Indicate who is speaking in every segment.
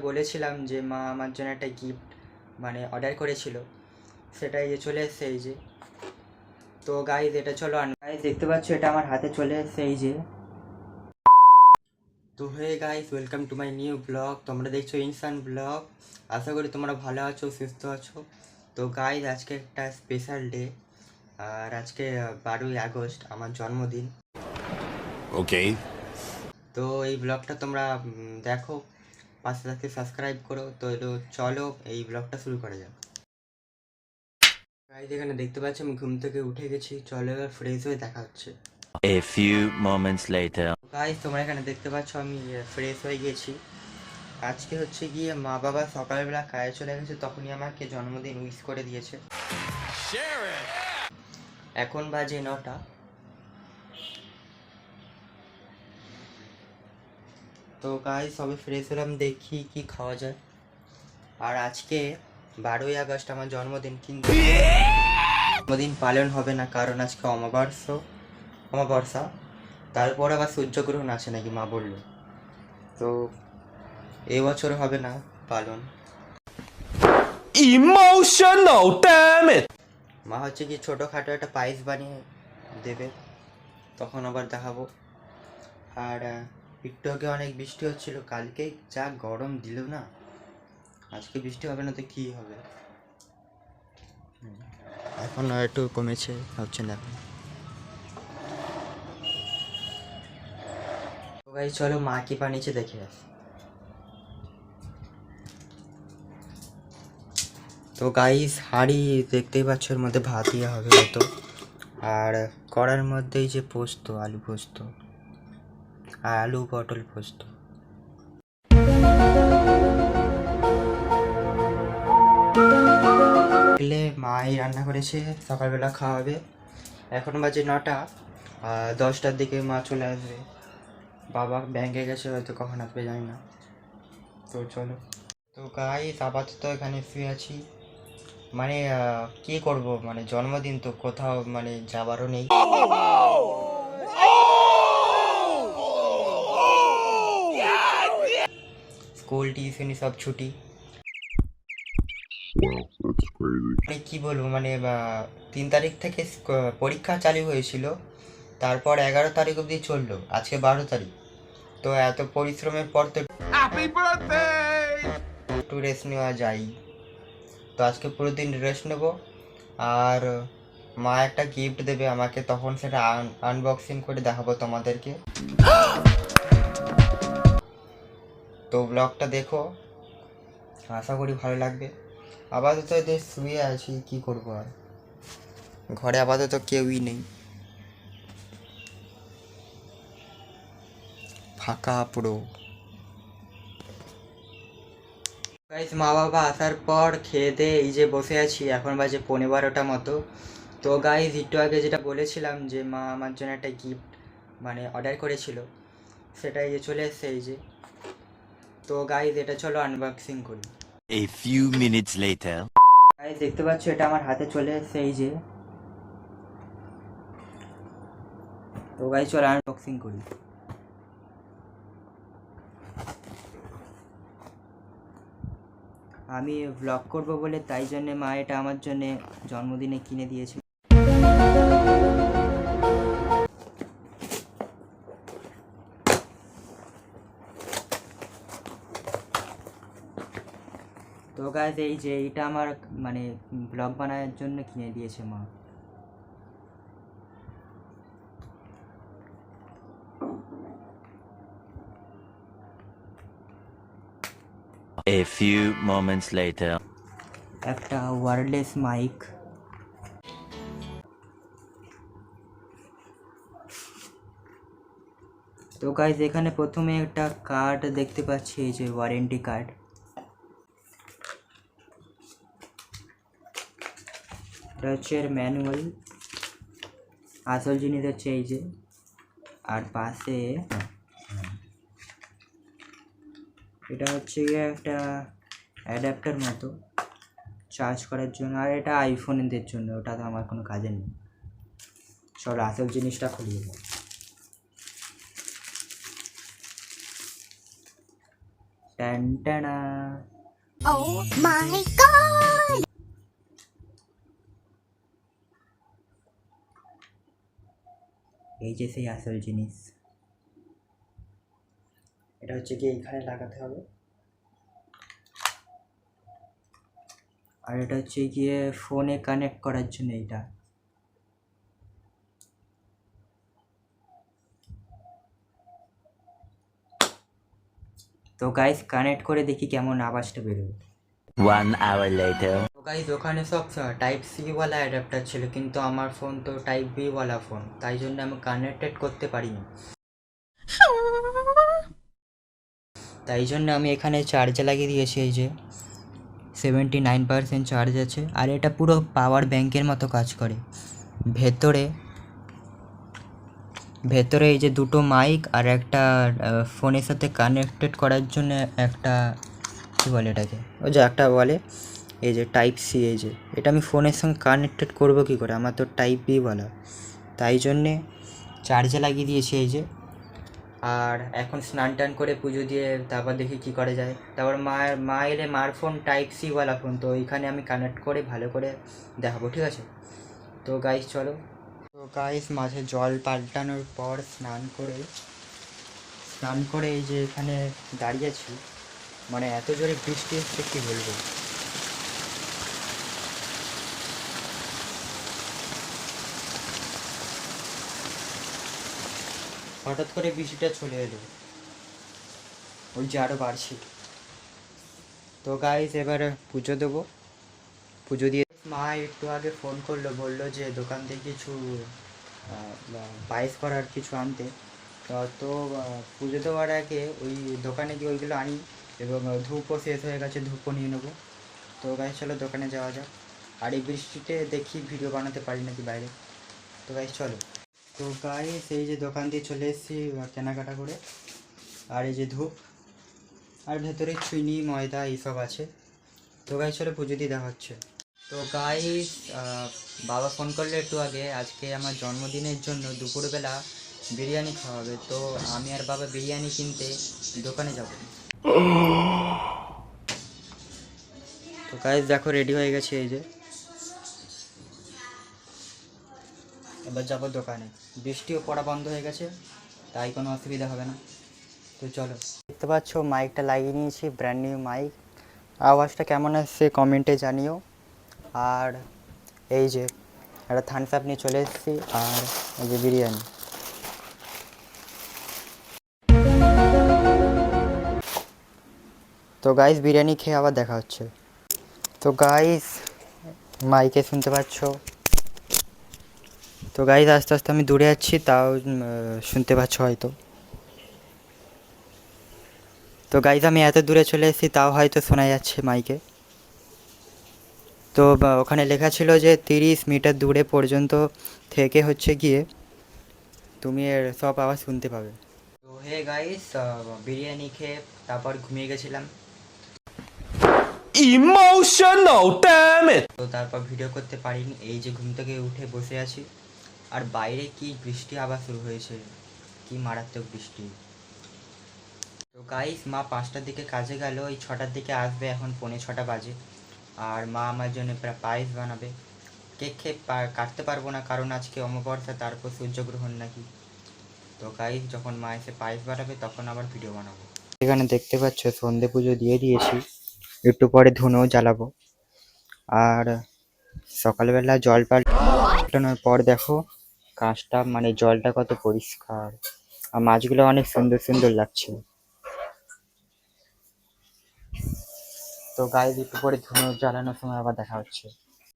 Speaker 1: বলেছিলাম যে মা আমার জন্য একটা গিফট অর্ডার করেছিল, সেটাই যে চলে এসছে এই যে। তো গাইজ এটা চলো গাইজ দেখতে পাচ্ছ এটা আমার হাতে চলে এসছে এই যে। তো hey guys, welcome to my new blog. তোমরা দেখছো ইনসান ব্লগ। আশা করি তোমরা ভালো আছো, সুস্থ আছো। তো গাইজ আজকে একটা স্পেশাল ডে, আর আজকে 12ই আগস্ট আমার জন্মদিন।
Speaker 2: ওকে,
Speaker 1: তো এই ব্লগটা তোমরা দেখো, পাশে থাকতে সাবস্ক্রাইব করো। তো এটা চলো এই ব্লগটা শুরু করা যাক। গাইজ এখানে দেখতে পাচ্ছি আমি ঘুম থেকে উঠে গেছি, চলো এবার ফ্রেশ হয়ে দেখা হচ্ছে।
Speaker 2: a few moments later.
Speaker 1: Guys তোমরা এখানে দেখতে পাচ্ছ আমি ফ্রেশ হয়ে গেছি। আজকে হচ্ছে গিয়ে মা বাবা সকালবেলা কাজে চলে গেছে, তখনই আমাকে জন্মদিন উইশ করে দিয়েছে। এখন বাজে 9টা। তো গাইজ সবে ফ্রেশ হলাম, দেখি কি খাওয়া যায়। আর আজকে 12ই আগস্ট আমার জন্মদিন, কিন্তু জন্মদিন পালন হবে না, কারণ আজকে অমাবস্যা। তারপর আবার সূর্যগ্রহণ আছে নাকি মা বললো। তো এবছর হবে না পালন।
Speaker 2: Emotional, damn it!
Speaker 1: মা হচ্ছে কি ছোটোখাটো একটা পায়েস বানিয়ে দেবে, তখন আবার দেখাবো। আর একটু আগে অনেক বৃষ্টি হচ্ছিল, কালকে যা গরম দিল না, আজকে বৃষ্টি হবে না তো কী হবে। এখন একটু কমেছে, হচ্ছে না এখন। তো গাইস চলো মা কি বানিয়েছে দেখে আসি। তো গাইস হাঁড়ি দেখতেই পাচ্ছ, এর মধ্যে ভাত দেওয়া হবে হয়তো। আর কড়ার মধ্যে এই যে পোস্ত, আলু পোস্ত আর আলু পটল পোস্ত। মাই রান্না করেছে, সকালবেলা খাওয়া হবে। এখন বাজে 9টা, 10টার দিকে মা চলে আসবে। বাবা ব্যাংকে গেছে, হয়তো কখন আসবে জানি না। তো চলো। তো গাইস আপাতত এখানে শুয়ে আছি, কি করব, জন্মদিন তো কোথাও যাবারও নেই। স্কুল টিউশনি সব ছুটি। কি বলবো, 3 তারিখ থেকে পরীক্ষা চালু হয়েছিল, তারপর 11 তারিখ অবধি চললো, আজকে 12 তারিখ। তো এত পরিশ্রমের পর তো একটু রেস্ট নেওয়া যায়। তো আজকে পুরো দিন রেস্ট নেব। আর মা একটা গিফট দেবে আমাকে, তখন সেটা আনবক্সিং করে দেখাবো তোমাদেরকে। তো ব্লগটা দেখো, আশা করি ভালো লাগবে। আপাতত এদের শুয়ে আছি, কি করবো আর, ঘরে আপাতত কেউই নেই, ফাঁকা পুরো। গাইস মা বাবা আসার পর খেয়ে দিয়ে এই যে বসে আছি, এখন বাজে 12:15 মতো। তো গাইস একটু আগে যেটা বলেছিলাম যে মা আমার জন্য একটা গিফট অর্ডার করেছিল, সেটাই যে চলে এসছে এই যে। তো গাইস এটা চলো আনবক্সিং করি।
Speaker 2: A few minutes later.
Speaker 1: Guys দেখতে পাচ্ছ এটা আমার হাতে চলে এসছে এই যে। তো গাইস চলো আনবক্সিং করি। আমি ব্লগ করব বলে তাই জন্যে মা এটা আমার জন্যে জন্মদিনে কিনে দিয়েছিল। তো গাইস এই যে এটা আমার ব্লগ বানানোর জন্য কিনে দিয়েছে মা।
Speaker 2: A few moments later.
Speaker 1: একটা ওয়্যারলেস মাইক। তো গাইস এখানে প্রথমে একটা কার্ড দেখতে পাচ্ছি, এই যে ওয়ারেন্টি কার্ড। এটা হচ্ছে এর ম্যানুয়াল, আসল জিনিস হচ্ছে এই যে। আর পাশে এটা হচ্ছে একটা অ্যাডাপ্টার মতো চার্জ করার জন্য, আর এটা আইফোনদের জন্য, ওটা তো আমার কোনো কাজে নেই। চলো আসল জিনিসটা খুলিয়ে দাও। টান টানা।
Speaker 3: Oh my god!
Speaker 1: এই যে সেই আসল জিনিস, এটা হচ্ছে কি এখানে লাগাতে হবে, আর এটা হচ্ছে গিয়ে ফোনে কানেক্ট করার জন্য এটা। তো গাইস কানেক্ট করে দেখি কেমন আওয়াজটা বেরোবে।
Speaker 2: 1 hour later.
Speaker 1: তো গাইস ওখানে সব টাইপ সি ওয়ালা অ্যাডাপ্টার ছিল, কিন্তু আমার ফোন তো টাইপ বি ওয়ালা ফোন, তাই জন্য আমি কানেক্টেড করতে পারিনি। তাই জন্য আমি এখানে চার্জে লাগিয়ে দিয়েছি, এই যে 79% চার্জ আছে, আর এটা পুরো পাওয়ার ব্যাংকের মতো কাজ করে। ভেতরে ভেতরে এই যে দুটো মাইক আর একটা ফোনের সাথে কানেক্টেড করার জন্য একটা, কী বলে এটাকে, ও যে একটা বলে এই যে টাইপ সি, এই যে এটা আমি ফোনের সঙ্গে কানেক্টেড করবো কী করে, আমার তো টাইপ বি বলা, তাই জন্যে চার্জে লাগিয়ে দিয়েছি এই যে। আর এখন স্নান টান করে পুজো দিয়ে তারপর দেখি কী করা যায়। তারপর মা এলে, মার ফোন টাইপ সি ওয়ালা ফোন, তো এইখানে আমি কানেক্ট করে ভালো করে দেখাবো, ঠিক আছে? তো গাইস চলো। তো গাইস মাঝে জল পাল্টানোর পর স্নান করে এই যে এখানে দাঁড়িয়েছি, মানে এত জোরে বৃষ্টি হচ্ছে কী বলবো। হঠাৎ করে বৃষ্টিটা চলে এলো, ওই যে আরও বাড়ছে। তো গাইস এবার পুজো দেবো, পুজো দিয়ে মা একটু আগে ফোন করলো, বললো যে দোকান থেকে কিছু পায়েস করার কিছু আনতে। তো পুজো দেওয়ার আগে ওই দোকানে গিয়ে ওইগুলো আনি, এবং ধূপও শেষ হয়ে গেছে, ধূপও নিয়ে নেবো। তো গাইস চলো দোকানে যাওয়া যাক। আর এই বৃষ্টিতে দেখি ভিডিও বানাতে পারি নাকি বাইরে। তো গাইস চলো। তো গাইস এই যে দোকান দিয়ে চলে এসেছি কেনাকাটা করে, আর এই যে ধূপ, আর ভেতরে চিনি ময়দা এইসব আছে। তো গাইস চলো পুজো দিয়ে দেখা হচ্ছে। তো গাইস বাবা ফোন করলো একটু আগে, আজকে আমার জন্মদিনের জন্য দুপুরবেলা বিরিয়ানি খাওয়াবে, তো আমি আর বাবা বিরিয়ানি কিনতে দোকানে যাব। তো গাইস দেখো রেডি হয়ে গেছে, এই যে এবার যাবো দোকানে। বৃষ্টিও পড়া বন্ধ হয়ে গেছে, তাই কোনো অসুবিধা হবে না। তো চলো। দেখতে পাচ্ছ মাইকটা লাগিয়ে নিয়েছি, ব্র্যান্ড নিউ মাইক। আওয়াজটা কেমন আসছে কমেন্টে জানিও। আর এই যে একটা থামস আপ নিয়ে চলে এসেছি, আর এই যে বিরিয়ানি। তো গাইস বিরিয়ানি খেয়ে আবার দেখা হচ্ছে। তো গাইস মাইকে শুনতে পাচ্ছ। তো গাইস আস্তে আস্তে আমি দূরে যাচ্ছি, তাও শুনতে পাচ্ছ হয়তো। তো গাইস আমি এত দূরে চলে এসেছি, তাও হয়তো শোনা যাচ্ছে মাইকে। তো ওখানে লেখা ছিল যে 30 মিটার দূরে পর্যন্ত থেকে হচ্ছে গিয়ে তুমি এর সব আওয়াজ শুনতে পাবে। তো হে গাইস বিরিয়ানি খেয়ে তারপর ঘুমিয়ে গেছিলাম।
Speaker 2: Emotional, damn it!
Speaker 1: তো তারপর ভিডিও করতে পারিনি, এই যে ঘুম থেকে উঠে বসে আছি। আর বাইরে কি বৃষ্টি আবার শুরু হয়েছে, কি মারাত্মক বৃষ্টি। তো গাইস মা 5টার দিকে কাজে গেল, ওই 6টার দিকে আসবে, এখন 6:45 বাজে। আর মা আমার জন্য পায়েস বানাবে। কেক খেয়ে কাটতে পারবো না, কারণ আজকে অমাবস্যা, তারপর সূর্যগ্রহণ নাকি। তো গাইস যখন মা এসে পায়েস বানাবে তখন আবার ভিডিও বানাবো। এখানে দেখতে পাচ্ছ সন্ধে পুজো দিয়ে দিয়েছি, একটু পরে ধুনোও জ্বালাবো। আর সকালবেলা জল পাল্টানোর পর দেখো কাঁচটা, মানে জলটা কত পরিষ্কার, আর মাছগুলো অনেক সুন্দর সুন্দর লাগছে। তো গায়ে একটু পরে ধুনো জ্বালানোর সময় আবার দেখা হচ্ছে।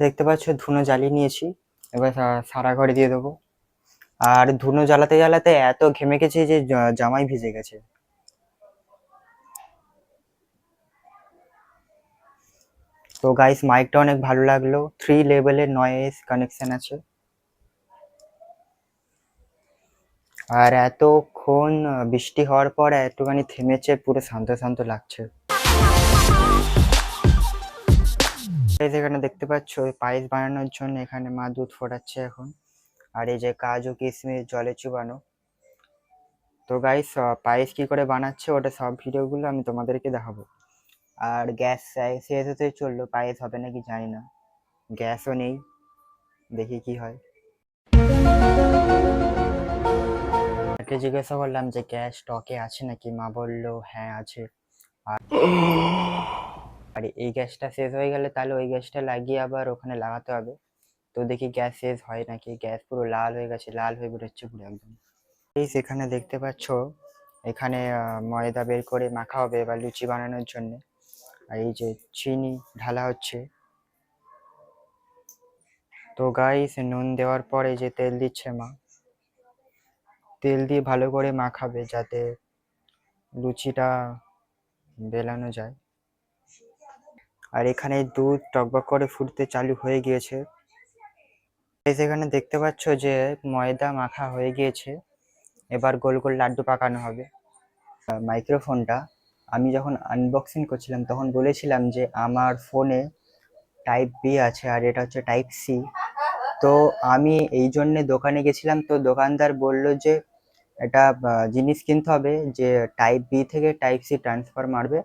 Speaker 1: দেখতে পাচ্ছ ধুনো জ্বালিয়ে নিয়েছি, এবার সারা ঘরে দিয়ে দেবো। আর ধুনো জ্বালাতে জ্বালাতে এত ঘেমে গেছে যে জামাই ভিজে গেছে। তো গাইস মাইকটা অনেক ভালো লাগলো, 3 লেভেলের নয়েজ কানেকশন আছে। আর এতক্ষণ বৃষ্টি হওয়ার পর একটুখানি থেমেছে, পুরো শান্ত শান্ত লাগছে। এখানে দেখতে পাচ্ছ পায়েস বানানোর জন্য এখানে মা দুধ ফোটাচ্ছে এখন। আর এই যে কাজু কিশমিশ জলে চুবানো। তো গাইস পায়েস কি করে বানাচ্ছে ওটা সব ভিডিওগুলো আমি তোমাদেরকে দেখাবো। আর গ্যাস শেষ হতে চললো, পায়েস হবে নাকি জানি না, গ্যাসও নেই, দেখি কি হয়। মাকে জিজ্ঞাসা করলাম যে গ্যাস স্টকে আছে নাকি, মা বললো হ্যাঁ আছে। আর এই গ্যাসটা শেষ হয়ে গেলে তাহলে ওই গ্যাসটা লাগিয়ে আবার ওখানে লাগাতে হবে। তো দেখি গ্যাস শেষ হয় নাকি। গ্যাস পুরো লাল হয়ে গেছে, লাল হয়ে বেরোচ্ছে পুরো একদম। এই এখানে দেখতে পাচ্ছ, এখানে ময়দা বের করে মাখা হবে এবার লুচি বানানোর জন্য। আর এই যে চিনি ঢালা হচ্ছে। তো গাইস নুন দেওয়ার পরে যে তেল দিচ্ছে মা, তেল দিয়ে ভালো করে মাখাবে যাতে লুচিটা বেলানো যায়। আর এখানে দুধ টকবক করে ফুটতে চালু হয়ে গিয়েছে। এখানে দেখতে পাচ্ছ যে ময়দা মাখা হয়ে গিয়েছে, এবার গোল গোল লাড্ডু পাকানো হবে। মাইক্রোফোনটা আমি যখন আনবক্সিং করছিলাম তখন বলেছিলাম যে আমার ফোনে টাইপ বি আছে আর এটা হচ্ছে টাইপ সি। তো আমি এই জন্যে দোকানে গেছিলাম, তো দোকানদার বলল যে এটা জিনিস কিনতে হবে যে টাইপ বি থেকে টাইপ সি ট্রান্সফার মারবে,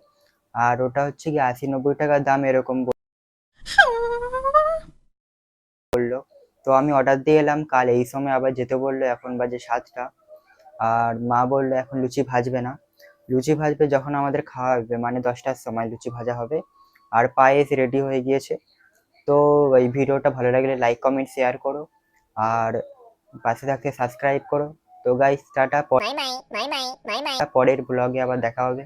Speaker 1: আর ওটা হচ্ছে কি 80-90 টাকা দাম এরকম বললো। তো আমি অর্ডার দিয়ে এলাম, কাল এই সময় আবার যেতে বললো, এখন বাজে 7টা। আর মা বললো এখন লুচি ভাজবে না, লুচি ভাজবে যখন আমাদের খাওয়া হবে, মানে 10টার সময় লুচি ভাজা হবে। আর পায়েস রেডি হয়ে গিয়েছে। তো এই ভিডিওটা ভালো লাগলে লাইক কমেন্ট শেয়ার করো, আর পাশে থাকতে সাবস্ক্রাইব করো। তো guys tata,
Speaker 3: Bye bye, bye bye, bye bye.
Speaker 1: পরের ব্লগে আবার দেখা হবে।